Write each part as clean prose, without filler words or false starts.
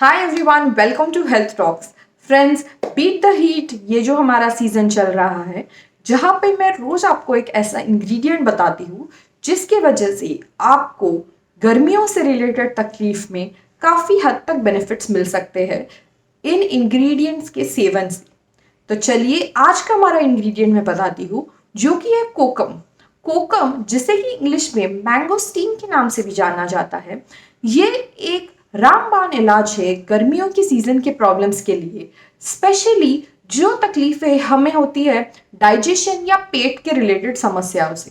Hi everyone, welcome to health talks. Friends, beat the heat ये जो हमारा season चल रहा है, जहाँ पे मैं रोज आपको एक ऐसा इंग्रेडिएंट बताती हूँ जिसके वजह से आपको गर्मियों से रिलेटेड तकलीफ में काफ़ी हद तक बेनिफिट्स मिल सकते हैं इन इंग्रेडिएंट्स के सेवन से। तो चलिए आज का हमारा इंग्रेडिएंट मैं बताती हूँ, जो कि है कोकम। कोकम, जिसे कि इंग्लिश में मैंगोस्टीन के नाम से भी जाना जाता है, ये एक रामबाण इलाज है गर्मियों की सीजन के प्रॉब्लम्स के लिए। स्पेशली जो तकलीफें हमें होती है डाइजेशन या पेट के रिलेटेड समस्याओं से।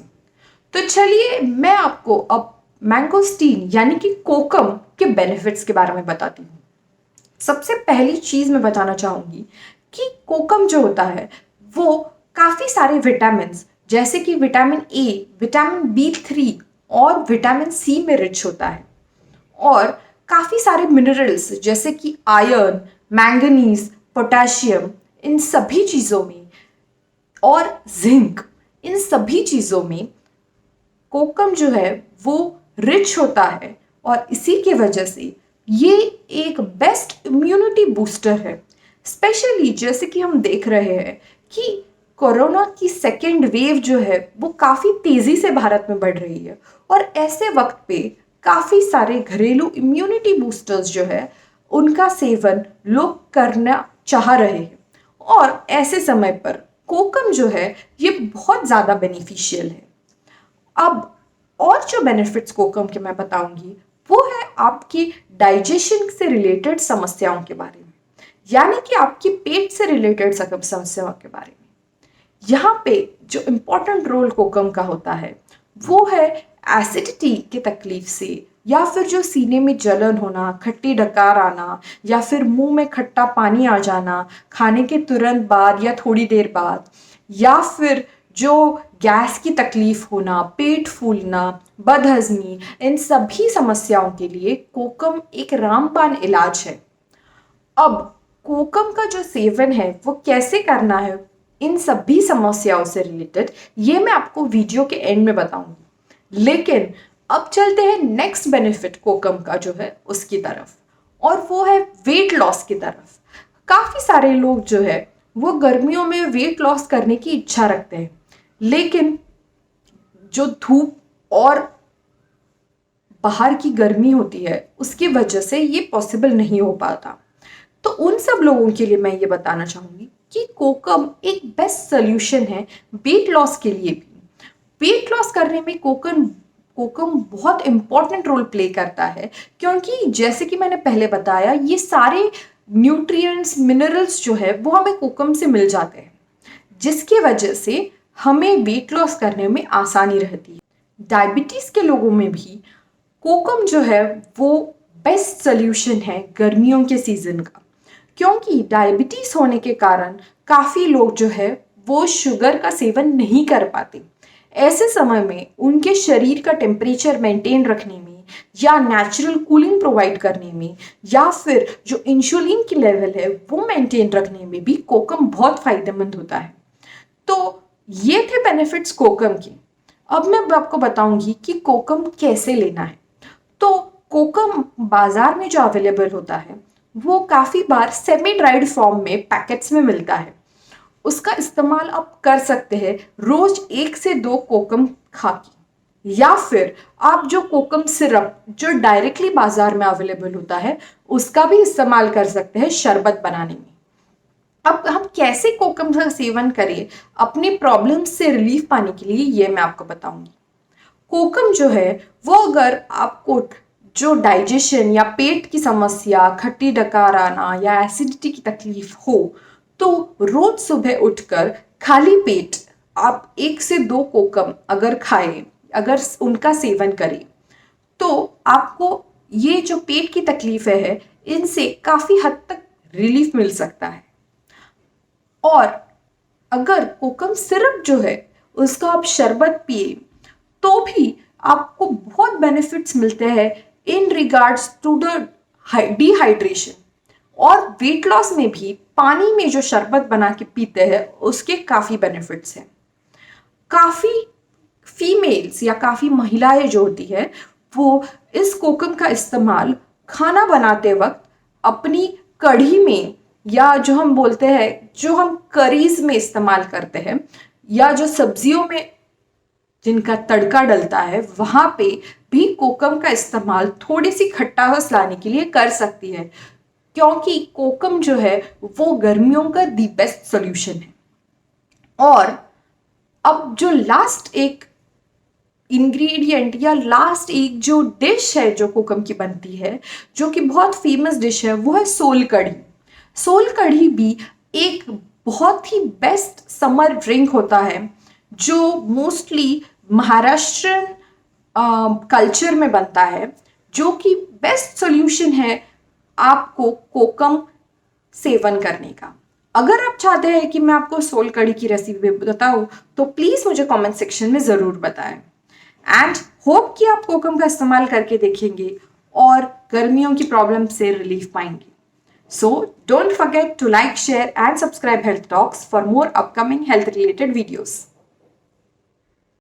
तो चलिए मैं आपको अब मैंगोस्टीन यानी कि कोकम के बेनिफिट्स के बारे में बताती हूँ। सबसे पहली चीज मैं बताना चाहूंगी कि कोकम जो होता है वो काफी सारे विटामिन, जैसे कि विटामिन ए, विटामिन B3 और विटामिन सी में रिच होता है, और काफी सारे मिनरल्स जैसे कि आयरन, मैंगनीज, पोटेशियम, इन सभी चीजों में, और जिंक, इन सभी चीजों में कोकम जो है वो रिच होता है। और इसी की वजह से ये एक बेस्ट इम्यूनिटी बूस्टर है। स्पेशली जैसे कि हम देख रहे हैं कि कोरोना की सेकेंड वेव जो है वो काफ़ी तेज़ी से भारत में बढ़ रही है, और ऐसे वक्त पे काफ़ी सारे घरेलू इम्यूनिटी बूस्टर्स जो है उनका सेवन लोग करना चाह रहे हैं। और ऐसे समय पर कोकम जो है ये बहुत ज़्यादा बेनिफिशियल है। अब और जो बेनिफिट्स कोकम के मैं बताऊंगी वो है आपकी डाइजेशन से रिलेटेड समस्याओं के बारे में, यानी कि आपकी पेट से रिलेटेड समस्याओं के बारे में। यहाँ पे जो इम्पोर्टेंट रोल कोकम का होता है वो है एसिडिटी की तकलीफ से, या फिर जो सीने में जलन होना, खट्टी डकार आना, या फिर मुंह में खट्टा पानी आ जाना खाने के तुरंत बाद या थोड़ी देर बाद, या फिर जो गैस की तकलीफ होना, पेट फूलना, बदहजमी, इन सभी समस्याओं के लिए कोकम एक रामबाण इलाज है। अब कोकम का जो सेवन है वो कैसे करना है इन सभी समस्याओं से रिलेटेड, ये मैं आपको वीडियो के एंड में बताऊंगी। लेकिन अब चलते हैं नेक्स्ट बेनिफिट कोकम का जो है उसकी तरफ, और वो है वेट लॉस की तरफ। काफ़ी सारे लोग जो है वो गर्मियों में वेट लॉस करने की इच्छा रखते हैं, लेकिन जो धूप और बाहर की गर्मी होती है उसकी वजह से ये पॉसिबल नहीं हो पाता। तो उन सब लोगों के लिए मैं ये बताना चाहूँगी कि कोकम एक बेस्ट सोल्यूशन है वेट लॉस के लिए भी। वेट लॉस करने में कोकम कोकम बहुत इंपॉर्टेंट रोल प्ले करता है, क्योंकि जैसे कि मैंने पहले बताया ये सारे न्यूट्रिएंट्स, मिनरल्स जो है वो हमें कोकम से मिल जाते हैं, जिसकी वजह से हमें वेट लॉस करने में आसानी रहती है। डायबिटीज़ के लोगों में भी कोकम जो है वो बेस्ट सोल्यूशन है गर्मियों के सीज़न का, क्योंकि डायबिटीज़ होने के कारण काफ़ी लोग जो है वो शुगर का सेवन नहीं कर पाते। ऐसे समय में उनके शरीर का टेम्परेचर मेंटेन रखने में, या नेचुरल कूलिंग प्रोवाइड करने में, या फिर जो इंसुलिन की लेवल है वो मेंटेन रखने में भी कोकम बहुत फायदेमंद होता है। तो ये थे बेनिफिट्स कोकम के। अब मैं आपको बताऊंगी कि कोकम कैसे लेना है। तो कोकम बाजार में जो अवेलेबल होता है वो काफ़ी बार सेमी ड्राइड फॉर्म में पैकेट्स में मिलता है। उसका इस्तेमाल आप कर सकते हैं रोज 1 से 2 कोकम खा के, या फिर आप जो कोकम सिरप जो डायरेक्टली बाजार में अवेलेबल होता है उसका भी इस्तेमाल कर सकते हैं शरबत बनाने में। अब हम कैसे कोकम का सेवन करें अपनी प्रॉब्लम से रिलीफ पाने के लिए, ये मैं आपको बताऊंगी। कोकम जो है वो अगर आपको जो डाइजेशन या पेट की समस्या, खट्टी डकार आना या एसिडिटी की तकलीफ हो, तो रोज सुबह उठकर खाली पेट आप 1 से 2 कोकम अगर खाएं, अगर उनका सेवन करें, तो आपको ये जो पेट की तकलीफें है इनसे काफ़ी हद तक रिलीफ मिल सकता है। और अगर कोकम सिरप जो है उसका आप शरबत पिए तो भी आपको बहुत बेनिफिट्स मिलते हैं in regards to the dehydration. और वेट लॉस में भी पानी में जो शरबत बना के पीते हैं उसके काफ़ी बेनिफिट्स हैं। काफ़ी फीमेल्स या काफ़ी महिलाएं जो होती है वो इस कोकम का इस्तेमाल खाना बनाते वक्त अपनी कढ़ी में, या जो हम बोलते हैं जो हम करीज में इस्तेमाल करते हैं, या जो सब्जियों में जिनका तड़का डलता है, वहां पे भी कोकम का इस्तेमाल थोड़ी सी खट्टास लाने के लिए कर सकती है, क्योंकि कोकम जो है वो गर्मियों का दी बेस्ट सोल्यूशन है। और अब जो लास्ट एक इंग्रेडिएंट या लास्ट एक जो डिश है जो कोकम की बनती है, जो कि बहुत फेमस डिश है, वो है सोल कढ़ी। सोल कढ़ी भी एक बहुत ही बेस्ट समर ड्रिंक होता है, जो मोस्टली महाराष्ट्रन कल्चर में बनता है, जो कि बेस्ट सॉल्यूशन है आपको कोकम सेवन करने का। अगर आप चाहते हैं कि मैं आपको सोल कढ़ी की रेसिपी बताऊं, तो प्लीज़ मुझे कमेंट सेक्शन में ज़रूर बताएं। एंड होप कि आप कोकम का इस्तेमाल करके देखेंगे और गर्मियों की प्रॉब्लम से रिलीफ पाएंगे। So don't forget to like, share and subscribe Health Talks for more upcoming health related videos.